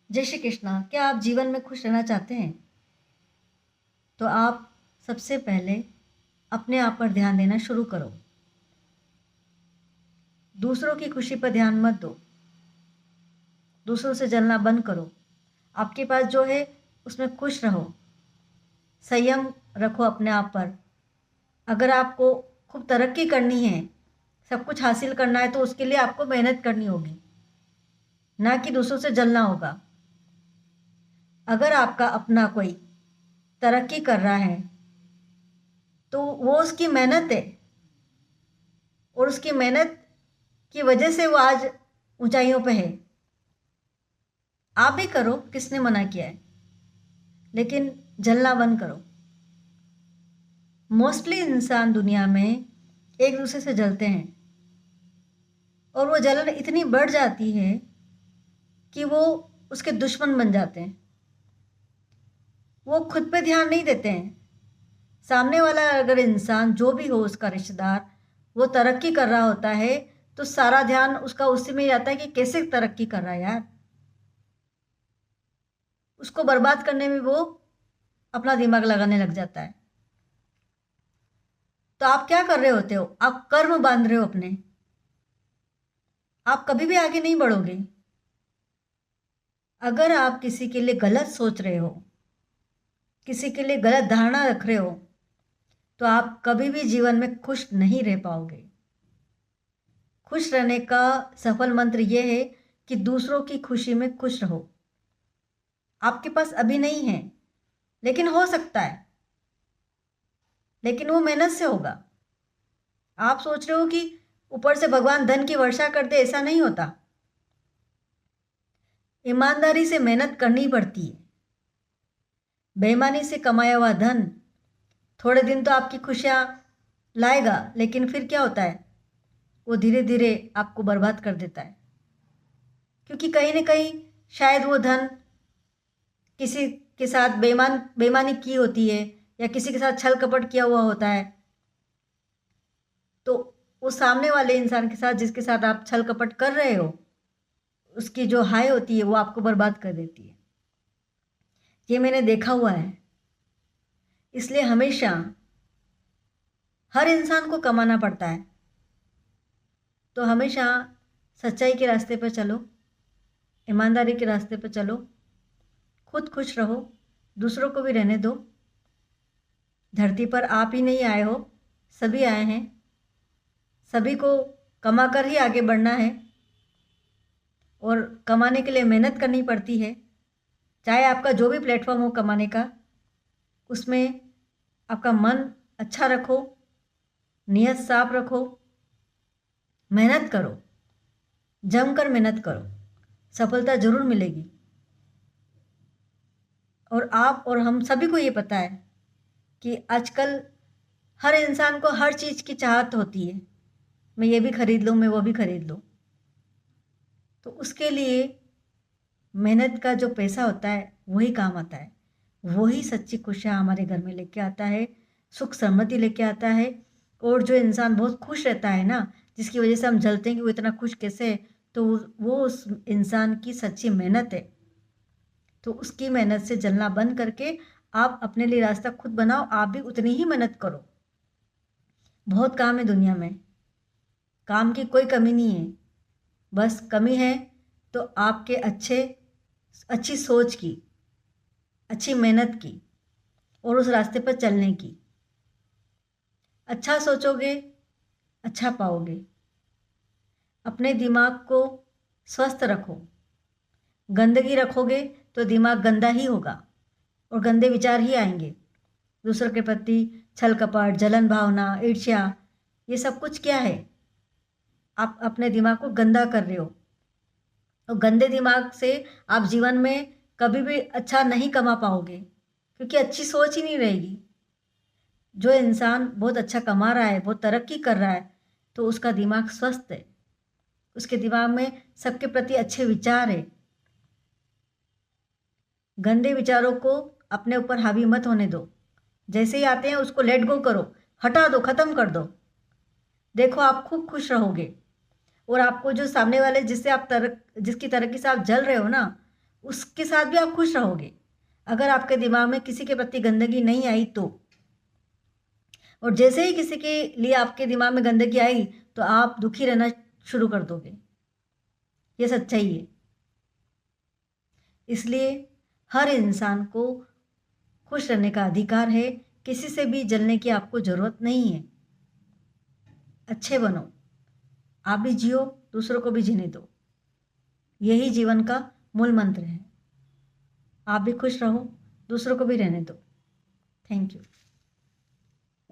जय श्री कृष्णा। क्या आप जीवन में खुश रहना चाहते हैं? तो आप सबसे पहले अपने आप पर ध्यान देना शुरू करो। दूसरों की खुशी पर ध्यान मत दो। दूसरों से जलना बंद करो। आपके पास जो है उसमें खुश रहो। संयम रखो अपने आप पर। अगर आपको खूब तरक्की करनी है, सब कुछ हासिल करना है, तो उसके लिए आपको मेहनत करनी होगी, ना कि दूसरों से जलना होगा। अगर आपका अपना कोई तरक्की कर रहा है तो वो उसकी मेहनत है, और उसकी मेहनत की वजह से वो आज ऊंचाइयों पे है। आप भी करो, किसने मना किया है, लेकिन जलना बंद करो। मोस्टली इंसान दुनिया में एक दूसरे से जलते हैं, और वो जलन इतनी बढ़ जाती है कि वो उसके दुश्मन बन जाते हैं। वो खुद पे ध्यान नहीं देते हैं। सामने वाला अगर इंसान जो भी हो, उसका रिश्तेदार, वो तरक्की कर रहा होता है तो सारा ध्यान उसका उसी में ही जाता है कि कैसे तरक्की कर रहा है यार। उसको बर्बाद करने में वो अपना दिमाग लगाने लग जाता है। तो आप क्या कर रहे होते हो? आप कर्म बांध रहे हो अपने। आप कभी भी आगे नहीं बढ़ोगे। अगर आप किसी के लिए गलत सोच रहे हो, किसी के लिए गलत धारणा रख रहे हो, तो आप कभी भी जीवन में खुश नहीं रह पाओगे। खुश रहने का सफल मंत्र यह है कि दूसरों की खुशी में खुश रहो। आपके पास अभी नहीं है, लेकिन हो सकता है, लेकिन वो मेहनत से होगा। आप सोच रहे हो कि ऊपर से भगवान धन की वर्षा कर दे, ऐसा नहीं होता। ईमानदारी से मेहनत करनी पड़ती है। बेईमानी से कमाया हुआ धन थोड़े दिन तो आपकी खुशियाँ लाएगा, लेकिन फिर क्या होता है, वो धीरे धीरे आपको बर्बाद कर देता है। क्योंकि कहीं ना कहीं शायद वो धन किसी के साथ बेईमानी की होती है, या किसी के साथ छल कपट किया हुआ होता है। तो वो सामने वाले इंसान के साथ, जिसके साथ आप छल कपट कर रहे हो, उसकी जो हाय होती है वो आपको बर्बाद कर देती है। ये मैंने देखा हुआ है। इसलिए हमेशा हर इंसान को कमाना पड़ता है। तो हमेशा सच्चाई के रास्ते पर चलो, ईमानदारी के रास्ते पर चलो, खुद खुश रहो, दूसरों को भी रहने दो। धरती पर आप ही नहीं आए हो, सभी आए हैं। सभी को कमा कर ही आगे बढ़ना है, और कमाने के लिए मेहनत करनी पड़ती है। चाहे आपका जो भी प्लेटफॉर्म हो कमाने का, उसमें आपका मन अच्छा रखो, नीयत साफ रखो, मेहनत करो, जमकर मेहनत करो, सफलता जरूर मिलेगी। और आप और हम सभी को ये पता है कि आजकल हर इंसान को हर चीज़ की चाहत होती है। मैं ये भी खरीद लूँ, मैं वो भी खरीद लूँ। तो उसके लिए मेहनत का जो पैसा होता है वही काम आता है। वही सच्ची खुशियाँ हमारे घर में लेके आता है, सुख समृद्धि लेके आता है। और जो इंसान बहुत खुश रहता है ना, जिसकी वजह से हम जलते हैं कि वो इतना खुश कैसे है, तो वो उस इंसान की सच्ची मेहनत है। तो उसकी मेहनत से जलना बंद करके आप अपने लिए रास्ता खुद बनाओ। आप भी उतनी ही मेहनत करो। बहुत काम है दुनिया में, काम की कोई कमी नहीं है। बस कमी है तो आपके अच्छी सोच की, अच्छी मेहनत की, और उस रास्ते पर चलने की। अच्छा सोचोगे, अच्छा पाओगे। अपने दिमाग को स्वस्थ रखो। गंदगी रखोगे तो दिमाग गंदा ही होगा, और गंदे विचार ही आएंगे। दूसरों के प्रति छल कपट, जलन भावना, ईर्ष्या, ये सब कुछ क्या है? आप अपने दिमाग को गंदा कर रहे हो। और गंदे दिमाग से आप जीवन में कभी भी अच्छा नहीं कमा पाओगे, क्योंकि अच्छी सोच ही नहीं रहेगी। जो इंसान बहुत अच्छा कमा रहा है, बहुत तरक्की कर रहा है, तो उसका दिमाग स्वस्थ है, उसके दिमाग में सबके प्रति अच्छे विचार है। गंदे विचारों को अपने ऊपर हावी मत होने दो। जैसे ही आते हैं उसको लेट गो करो, हटा दो, ख़त्म कर दो। देखो आप खूब खुश रहोगे। और आपको जो सामने वाले जिसकी तरक्की से आप जल रहे हो ना, उसके साथ भी आप खुश रहोगे। अगर आपके दिमाग में किसी के प्रति गंदगी नहीं आई तो, और जैसे ही किसी के लिए आपके दिमाग में गंदगी आई तो आप दुखी रहना शुरू कर दोगे। ये सच्चाई है। इसलिए हर इंसान को खुश रहने का अधिकार है। किसी से भी जलने की आपको ज़रूरत नहीं है। अच्छे बनो, आप भी जियो, दूसरों को भी जीने दो। यही जीवन का मूल मंत्र है। आप भी खुश रहो, दूसरों को भी रहने दो। Thank you.